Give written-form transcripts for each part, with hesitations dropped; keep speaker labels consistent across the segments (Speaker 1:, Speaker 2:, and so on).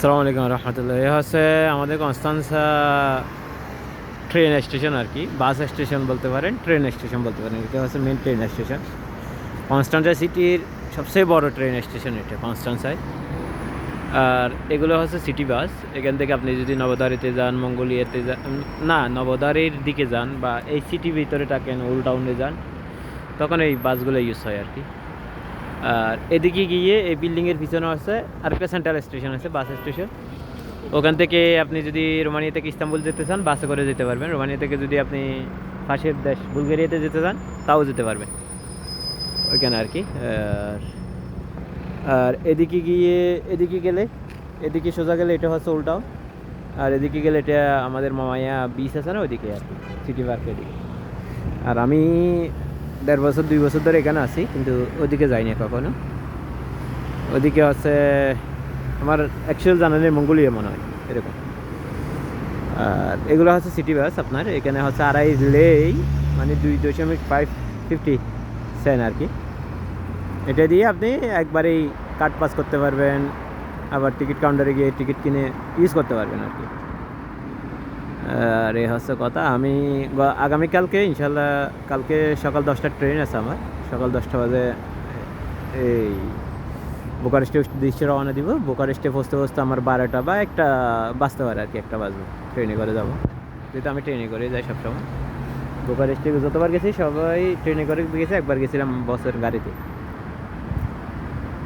Speaker 1: আসসালামু আলাইকুম রহমতুল্লাহ। এ হচ্ছে আমাদের কনস্টান্সা ট্রেন স্টেশন আর কি, বাস স্টেশন বলতে পারেন, ট্রেন স্টেশন বলতে পারেন। এটা হচ্ছে মেন ট্রেন স্টেশন কনস্টান্সা সিটির সবচেয়ে বড় ট্রেন স্টেশন এটা কনস্টান্সায়। আর এগুলো হচ্ছে সিটি বাস। এখান থেকে আপনি যদি নবদ্বারিতে যান, মঙ্গলিয়াতে যান, না নবদ্বারির দিকে যান, বা এই সিটির ভিতরে থাকেন, ওল্ড টাউনে যান, তখন এই বাসগুলো ইউজ হয় আর কি। আর এদিকে গিয়ে এই বিল্ডিংয়ের পিছনে আছে আরেকটা সেন্ট্রাল স্টেশন আছে, বাস স্টেশন। ওখান থেকে আপনি যদি রোমানিয়া থেকে ইস্তাম্বুল যেতে চান, বাসে করে যেতে পারবেন। রোমানিয়া থেকে যদি আপনি পাশের দেশ বুলগেরিয়াতে যেতে চান, তাও যেতে পারবেন ওইখানে আর কি। আর আর এদিকে গেলে, এদিকে সোজা গেলে এটা হচ্ছে ওল্ড টাউন। আর এদিকে গেলে এটা আমাদের মামাইয়া বিচ আছে না, ওইদিকে আর কি, সিটি পার্কের এদিকে। আর আমি 1.5-2 বছর ধরে এখানে আছি, কিন্তু ওদিকে যাইনি কখনো। ওদিকে হচ্ছে আমার অ্যাকচুয়াল জানালে মঙ্গোলিয়া মনে হয় এরকম। আর এগুলো হচ্ছে সিটি বাস। আপনার এখানে হচ্ছে আড়াই লেই, মানে 2.50 আর কি। এটা দিয়ে আপনি একবারেই কার্ড পাস করতে পারবেন, আবার টিকিট কাউন্টারে গিয়ে টিকিট কিনে ইউজ করতে পারবেন আর কি। আর এই হচ্ছে কথা। আমি আগামীকালকে ইনশাল্লাহ, কালকে সকাল 10টার ট্রেন আছে আমার। সকাল 10টা বাজে এই বুকারেস্টে উদ্দেশ্যে রওনা দিব। বুকারেস্টে পৌঁছতে আমার 12টা বা 1টা বাজতে পারে আর কি, 1টা বাজবে। ট্রেনে করে যাব, যেহেতু আমি ট্রেনে করে যাই সবসময়। বুকারেস্টে যতবার গেছি সবাই ট্রেনে করে গেছি, একবার গেছিলাম বসের গাড়িতে।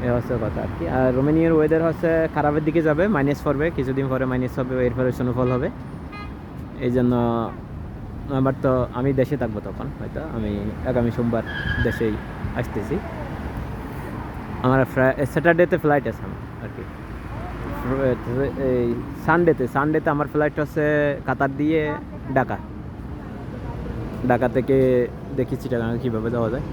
Speaker 1: এ হচ্ছে কথা আর কি। আর রোমানিয়ার ওয়েদার হচ্ছে খারাপের দিকে যাবে, মাইনাস পড়বে কিছুদিন পরে, মাইনাস হবে, এরপরে স্নোফল হবে। এই জন্য আমার তো, আমি দেশে থাকবো তখন, হয়তো আমি আগামী সোমবার দেশেই আসতেছি। আমার স্যাটারডেতে ফ্লাইট আছে আমার আর কি। এই সানডেতে আমার ফ্লাইট হচ্ছে কাতার দিয়ে ঢাকা থেকে দেখি চিটাগাং কীভাবে যাওয়া যায়।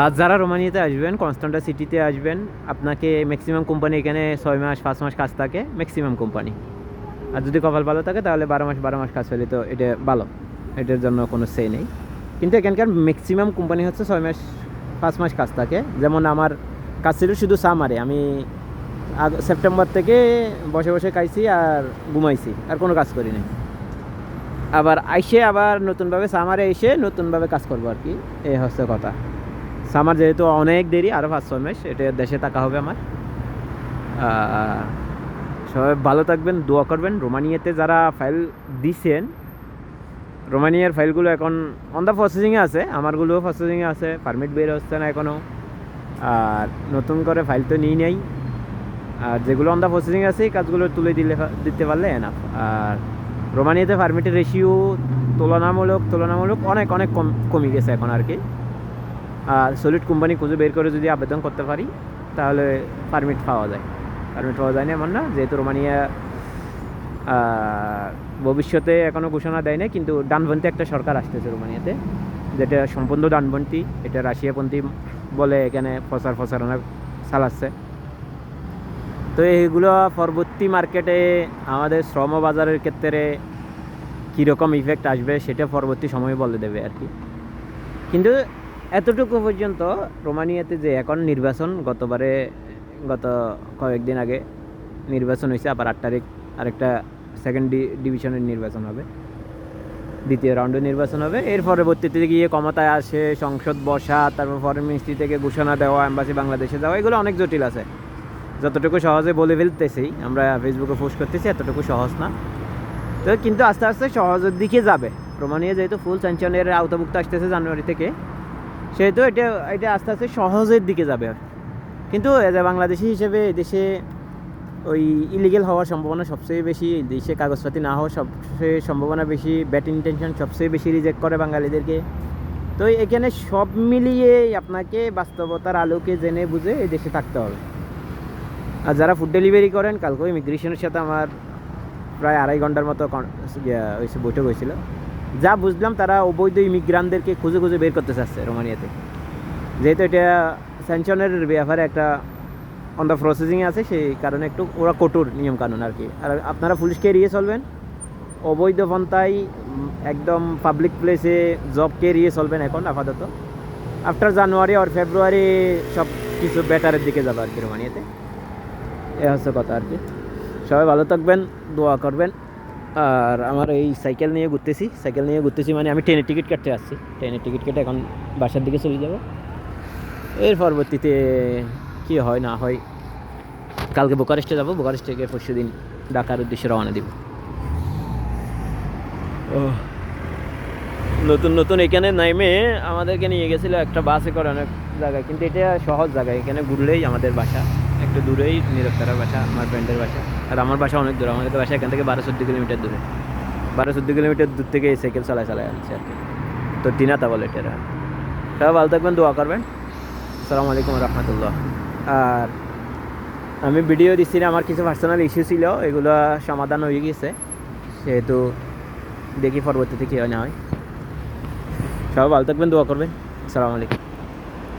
Speaker 1: আর যারা রোমানিয়াতে আসবেন, কনস্টান্টা সিটিতে আসবেন, আপনাকে ম্যাক্সিমাম কোম্পানি এখানে 6 মাস 5 মাস কাজ থাকে ম্যাক্সিমাম কোম্পানি। আর যদি কপাল ভালো থাকে তাহলে 12 মাস কাজ পেলে তো এটা ভালো, এটার জন্য কোনো সে নেই। কিন্তু এখানকার ম্যাক্সিমাম কোম্পানি হচ্ছে 6 মাস 5 মাস কাজ থাকে। যেমন আমার কাজ ছিল শুধু সামারে, আমি সেপ্টেম্বর থেকে বসে বসে খাইছি আর ঘুমাইছি, আর কোনো কাজ করি নাই। আবার আবার নতুনভাবে সামারে এসে নতুনভাবে কাজ করবো আর কি। এই হচ্ছে কথা। সামার যেহেতু অনেক দেরি, আরও 5-6 মাস এটা দেশে থাকা হবে আমার। সবাই ভালো থাকবেন, দোয়া করবেন। রোমানিয়াতে যারা ফাইল দিছেন, রোমানিয়ার ফাইলগুলো এখন অন দ্য প্রসেসিংয়ে আছে, আমারগুলোও প্রসেসিংয়ে আছে, পারমিট বের হচ্ছে না এখনও। আর নতুন করে ফাইল তো নিই নাই। আর যেগুলো অন দ্য প্রসেসিংয়ে আছে এই কাজগুলো তুলে দিতে পারলে এনাফ। আর রোমানিয়াতে পারমিটের রেশিও তুলনামূলক অনেক অনেক কমে গেছে এখন আর কি। আর সলিড কোম্পানি খুঁজে বের করে যদি আবেদন করতে পারি, তাহলে পারমিট পাওয়া যায় না এমন না। যেহেতু রোমানিয়া ভবিষ্যতে এখনও ঘোষণা দেয় না, কিন্তু ডানপন্থী একটা সরকার আসতেছে রোমানিয়াতে, যেটা সম্পূর্ণ ডানপন্থী। এটা রাশিয়াপন্থী বলে এখানে প্রচারণা চালাচ্ছে। তো এইগুলো পরবর্তী মার্কেটে আমাদের শ্রম বাজারের ক্ষেত্রে কীরকম ইফেক্ট আসবে সেটা পরবর্তী সময় বলে দেবে আর কি। কিন্তু এতটুকু পর্যন্ত রোমানিয়াতে যে এখন নির্বাচন, গত কয়েকদিন আগে নির্বাচন হয়েছে, আবার 8 তারিখ আরেকটা সেকেন্ড ডিভিশনের নির্বাচন হবে, দ্বিতীয় রাউন্ডে নির্বাচন হবে। এর পরবর্তীতে গিয়ে ক্ষমতায় আসে, সংসদ বসা, তারপর ফরেন মিনিস্ট্রি থেকে ঘোষণা দেওয়া, এম্বাসি বাংলাদেশে যাওয়া, এগুলো অনেক জটিল আছে। যতটুকু সহজে বলে ফেলতেছি, আমরা ফেসবুকে পোস্ট করতেছি, এতটুকু সহজ না। তো কিন্তু আস্তে আস্তে সহজের দিকে যাবে। রোমানিয়া যেহেতু ফুল স্যাংশনের আওতাভুক্ত আসতেছে জানুয়ারি থেকে, সেহেতু এটা আস্তে আস্তে সহজের দিকে যাবে। কিন্তু এজ এ বাংলাদেশি হিসেবে দেশে ওই ইলিগেল হওয়ার সম্ভাবনা সবচেয়ে বেশি, দেশে কাগজপাতি না হওয়ার সবচেয়ে সম্ভাবনা বেশি, ব্যাড ইন্টেনশন সবচেয়ে বেশি রিজেক্ট করে বাঙালিদেরকে। তো এখানে সব মিলিয়ে আপনাকে বাস্তবতার আলোকে জেনে বুঝে এই দেশে থাকতে হবে। আর যারা ফুড ডেলিভারি করেন, কালকেও ইমিগ্রেশনের সাথে আমার প্রায় 2.5 ঘন্টার মতো বৈঠক হয়েছিল। যা বুঝলাম, তারা অবৈধ ইমিগ্রান্টদেরকে খুঁজে বের করতে চাচ্ছে রোমানিয়াতে। যেহেতু এটা স্যাংশনের ব্যাপারে একটা অন দ্য প্রসেসিংয়ে আছে, সেই কারণে একটু ওরা কঠোর নিয়মকানুন আর কি। আর আপনারা পুলিশকে এড়িয়ে চলবেন, অবৈধ পন্থায় একদম পাবলিক প্লেসে জবকে এড়িয়ে চলবেন এখন আপাতত। আফটার জানুয়ারি আর ফেব্রুয়ারি সব কিছু বেটারের দিকে যাবে আর কি রোমানিয়াতে। এ হচ্ছে কথা আর কি। সবাই ভালো থাকবেন, দোয়া করবেন। আর আমার এই সাইকেল নিয়ে ঘুরতেছি মানে আমি ট্রেনের টিকিট কাটতে আসছি, ট্রেনের টিকিট কেটে এখন বাসার দিকে চলে যাব। এর পরবর্তীতে কী হয় না হয়, কালকে বুকারেস্টে যাব, বুকারেস্টে গিয়ে পরশু দিন ঢাকার উদ্দেশ্যে রওনা দিব। নতুন নতুন এখানে নাইমে আমাদেরকে নিয়ে গেছিলো একটা বাসে করে অনেক জায়গায়, কিন্তু এটা সহজ জায়গায়, এখানে ঘুরলেই আমাদের বাসা, একটু দূরেই নিরক্তারার বাসা, আমার ফ্রেন্ডের বাসা। আর আমার বাসা অনেক দূর, আমাদের বাসা এখান থেকে 12-14 কিলোমিটার দূরে, 12-14 কিলোমিটার দূর থেকে এই সাইকেল চালায় আনছে আর কি। তো দিনাতা বলে এটা। সবাই ভালো থাকবেন, দোয়া করবেন। আসসালামু আলাইকুম রহমতুল্লাহ। আর আমি ভিডিও দিচ্ছি না, আমার কিছু পার্সোনাল ইস্যু ছিল, এগুলো সমাধান হয়ে গেছে, সেহেতু দেখি পরবর্তীতে কী হয় না হয়। সবাই ভালো থাকবেন, দোয়া করবেন। আসসালামু আলাইকুম।